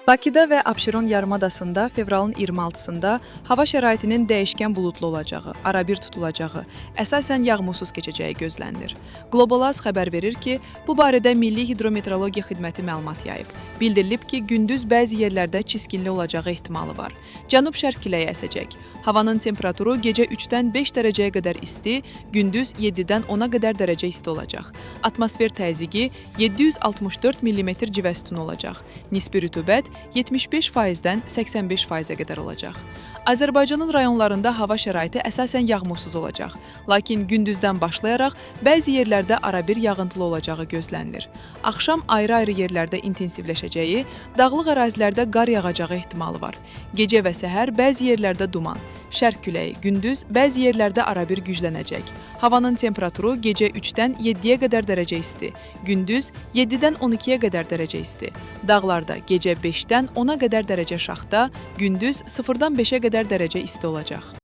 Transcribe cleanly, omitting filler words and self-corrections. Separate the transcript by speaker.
Speaker 1: Bakıda və Abşeron yarımadasında fevralın 26-sında hava şəraitinin dəyişkən buludlu olacağı, arabir tutulacağı, əsasən yağmursuz keçəcəyi gözlənilir. Globalaz xəbər verir ki, bu barədə Milli Hidrometeorologiya Xidməti məlumat yayıb. Bildirilib ki, gündüz bəzi yerlərdə çiskinli olacağı ehtimalı var. Cənub-şərq küləyi əsəcək. Havanın temperaturu gecə 3-dən 5 dərəcəyə qədər isti, gündüz 7-dən 10-a qədər dərəcə isti olacaq. Atmosfer təzyiqi 764 mm civə sütunu olacaq. Nisbi rütubət 75%-dən 85%-ə qədər olacaq. Azərbaycanın rayonlarında hava şəraiti əsasən yağmursuz olacaq, lakin gündüzdən başlayaraq bəzi yerlərdə arabir yağıntılı olacağı gözlənilir. Axşam ayrı-ayrı yerlərdə intensivləşəcəyi, dağlıq ərazilərdə qar yağacağı ehtimalı var. Gecə və səhər bəzi yerlərdə duman, şərq küləyi, gündüz bəzi yerlərdə arabir güclənəcək. Havanın temperaturu gecə 3-dən 7-yə qədər dərəcə isti, gündüz 7-dən 12-yə qədər dərəcə isti. Dağlarda gecə 5-dən 10-a qədər dərəcə şaxta, gündüz 0-dan 5-ə qədər dərəcə isti olacaq.